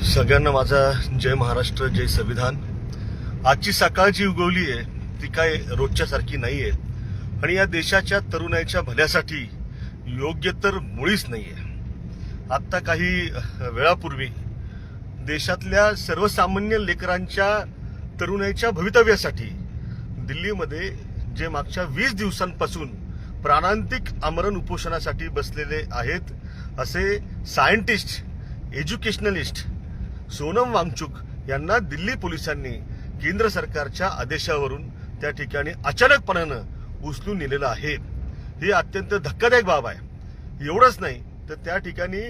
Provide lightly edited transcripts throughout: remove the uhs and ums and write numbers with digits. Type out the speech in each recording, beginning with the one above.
सगळ्यांना माझा जय महाराष्ट्र, जय संविधान। आजची सकाळ जी उगवली आहे ती काय रोजच्या सारखी नाहीये आणि या देशाच्या तरुणाईच्या भल्यासाठी योग्य तर मुळीच नाहीये। आता काही वेळापूर्वी देशातल्या सर्वसामान्य लेकरांच्या तरुणाईच्या भवितव्यासाठी दिल्लीमध्ये जे मागच्या 20 दिवसांपासून प्राणांतिक आमरण उपोषणासाठी बसलेले आहेत असे सायंटिस्ट, एज्युकेशनलिस्ट सोनम वांगचुक यांना दिल्ली पोलिसांनी केंद्र सरकारच्या आदेशावरून त्या ठिकाणी अचानकपणानं उचलून नेलेलं आहे। ही अत्यंत धक्कादायक बाब आहे। एवढंच नाही तर त्या ठिकाणी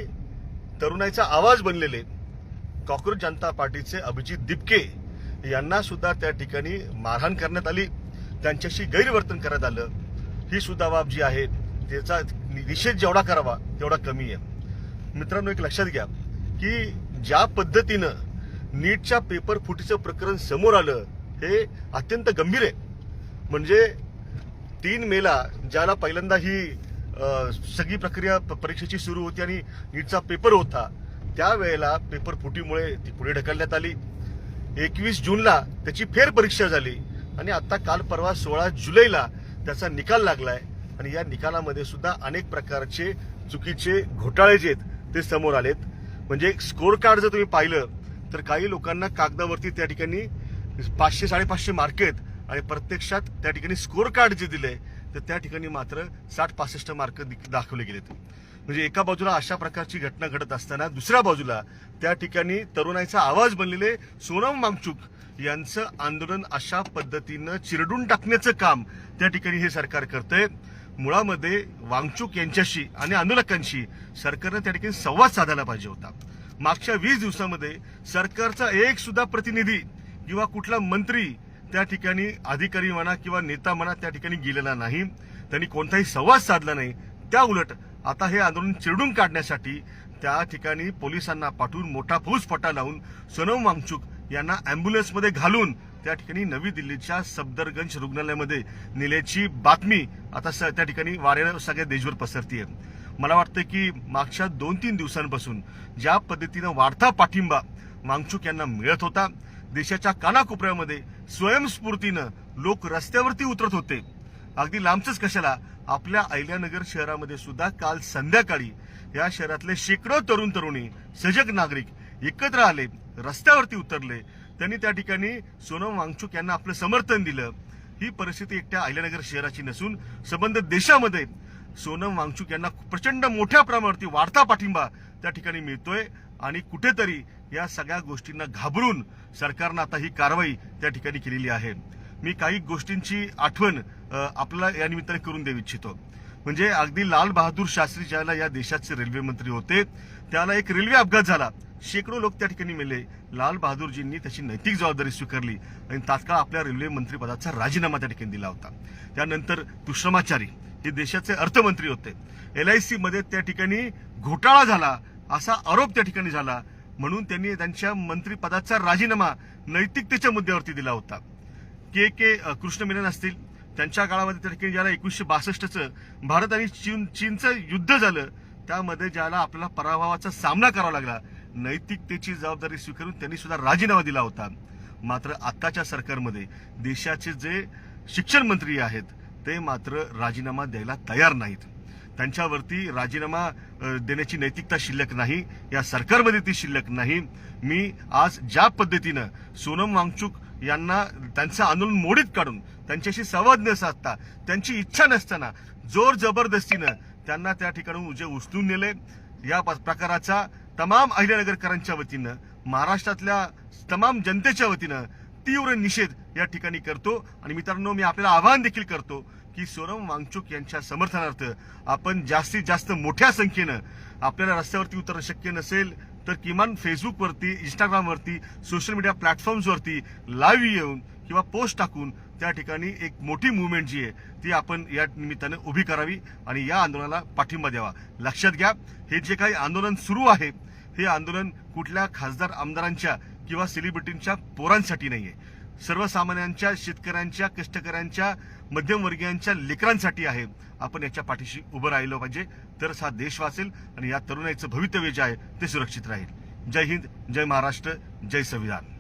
तरुणाईचा आवाज बनलेले कॉकरोच जनता पार्टीचे अभिजित दिपके यांना सुद्धा त्या ठिकाणी मारहाण करण्यात आली, त्यांच्याशी गैरवर्तन करण्यात आलं। ही सुद्धा बाब जी आहे त्याचा निषेध जेवढा करावा तेवढा कमी आहे। मित्रांनो, एक लक्षात घ्या की ज्या पद्धतीनं नीटच्या पेपर फुटीचं प्रकरण समोर आलं हे अत्यंत गंभीर आहे। म्हणजे 3 मेला ज्याला पहिल्यांदा ही सगळी प्रक्रिया परीक्षेची सुरू होती आणि नीटचा पेपर होता त्यावेळेला पेपर फुटीमुळे ती पुढे ढकलण्यात आली। 21 जूनला त्याची फेरपरीक्षा झाली आणि आता काल परवा 16 जुलैला त्याचा निकाल लागलाय आणि या निकालामध्ये सुद्धा अनेक प्रकारचे चुकीचे घोटाळे जे आहेत ते समोर आलेत। म्हणजे स्कोर कार्ड जर तुम्ही पाहिलं तर काही लोकांना कागदावरती त्या ठिकाणी 500-550 मार्क आहेत आणि प्रत्यक्षात त्या ठिकाणी स्कोर कार्ड जे दिले तर त्या ठिकाणी मात्र 60-65 मार्क दाखवले गेलेत। म्हणजे एका बाजूला अशा प्रकारची घटना घडत असताना दुसऱ्या बाजूला त्या ठिकाणी तरुणाईचा आवाज बनलेले सोनम वांगचुक यांचं आंदोलन अशा पद्धतीनं चिरडून टाकण्याचं काम त्या ठिकाणी हे सरकार करतंय। मुळामध्ये वांगचुक यांच्याशी आणि आंदोलकांशी सरकारनं त्या ठिकाणी संवाद साधायला पाहिजे होता। मागच्या 20 दिवसामध्ये सरकारचा एक सुद्धा प्रतिनिधी किंवा कुठला मंत्री त्या ठिकाणी अधिकारी म्हणा किंवा नेता म्हणा त्या ठिकाणी गेलेला नाही, त्यांनी कोणताही संवाद साधला नाही। त्या उलट आता हे आंदोलन चिरडून काढण्यासाठी त्या ठिकाणी पोलिसांना पाठवून मोठा फौजफाटा लावून सोनम वांगचुक यांना अँब्युलन्समध्ये घालून त्या ठिकाणी नवी दिल्लीच्या सफदरगंज रुग्णालयामध्ये नेल्याची बातमी आता त्या ठिकाणी वाऱ्यानं सगळ्या देशभर पसरतीये। मला वाटतं की मागच्या 2-3 दिवसांपासून ज्या पद्धतीनं वाढता पाठिंबा वांगचुक यांना मिळत होता, देशाच्या कानाकोपऱ्यामध्ये स्वयंस्फूर्तीनं लोक रस्त्यावरती उतरत होते। अगदी लांबच कशाला, आपल्या अहिल्यानगर शहरामध्ये सुद्धा काल संध्याकाळी या शहरातले शेकडो तरुण तरुणी सजग नागरिक एकत्र आले, रस्त्यावरती उतरले, त्यांनी त्या ठिकाणी सोनम वांगचुक यांना आपलं समर्थन दिलं। ही परिस्थिती एकट्या अहिल्यानगर शहराची नसून संबंध देशामध्ये सोनम वांगचुक यांना प्रचंड मोठ्या प्रमाणावरती वाढता पाठिंबा त्या ठिकाणी मिळतोय आणि कुठेतरी या सगळ्या गोष्टींना घाबरून सरकारनं आता ही कारवाई त्या ठिकाणी केलेली आहे। मी काही गोष्टींची आठवण आपल्याला या निमित्ताने करून देऊ इच्छितो। म्हणजे अगदी लाल बहादूर शास्त्री ज्याला या देशाचे रेल्वे मंत्री होते त्याला एक रेल्वे अपघात झाला, शेकडो लोक त्या ठिकाणी मेले। लाल बहादूरजींनी त्याची नैतिक जबाबदारी स्वीकारली आणि तात्काळ आपल्या रेल्वे मंत्रीपदाचा राजीनामा त्या ठिकाणी दिला होता। त्यानंतर तुषमाचारी हे देशाचे अर्थमंत्री होते, LIC मध्ये त्या ठिकाणी घोटाळा झाला असा आरोप त्या ठिकाणी झाला म्हणून त्यांनी त्यांच्या मंत्रीपदाचा राजीनामा नैतिकतेच्या मुद्द्यावरती दिला होता। के कृष्ण मेनन असतील, त्यांच्या काळामध्ये त्या ठिकाणी ज्याला 1962चं भारत आणि चीनचं युद्ध झालं त्यामध्ये ज्याला आपल्याला पराभवाचा सामना करावा लागला, नैतिकतेची जबाबदारी स्वीकारून त्यांनी सुद्धा राजीनामा दिला होता। मात्र आताच्या सरकारमध्ये देशाचे जे शिक्षण मंत्री आहेत ते मात्र राजीनामा द्यायला तयार नाहीत। त्यांच्यावरती राजीनामा देण्याची नैतिकता शिल्लक नाही, या सरकारमध्ये ती शिल्लक नाही। मी आज ज्या पद्धतीनं सोनम वांगचुक यांना त्यांचं आंदोलन मोडीत काढून त्यांच्याशी संवाद न साधता त्यांची इच्छा नसताना जोर जबरदस्तीनं त्यांना त्या ठिकाणी जे उचलून नेले, या प्रकाराचा तमाम अहिल्यानगरकरांच्या वतीनं, महाराष्ट्रातल्या तमाम जनतेच्या वतीनं तीव्र निषेध या ठिकाणी करतो। आणि मित्रांनो, मी आपल्याला आवाहन देखील करतो की सोनम वांगचुक यांच्या समर्थनार्थ आपण जास्तीत जास्त मोठ्या संख्येनं, आपल्याला रस्त्यावरती उतरणं शक्य नसेल तर किमान फेसबुकवरती, इंस्टाग्रामवरती, सोशल मीडिया प्लॅटफॉर्म्सवरती लाईव्ह येऊन किंवा पोस्ट टाकून त्या ठिकाणी एक मोठी मुवमेंट जी आहे ती आपण या निमित्तानं उभी करावी आणि या आंदोलनाला पाठिंबा द्यावा। लक्षात घ्या, हे जे काही आंदोलन सुरू आहे हे आंदोलन कुठल्या खासदार आमदारांच्या किंवा सेलिब्रिटींच्या पोरांसाठी नाहीये, सर्वसामान्यांच्या, शेतकऱ्यांच्या, कष्टकऱ्यांच्या, मध्यमवर्गीयांच्या लेकरांसाठी आहे। आपण याच्या पाठीशी उभं राहिलं पाहिजे, तरच हा देश वाचेल आणि या तरुणाईचं भवितव्य जे आहे ते सुरक्षित राहील। जय हिंद, जय महाराष्ट्र, जय संविधान.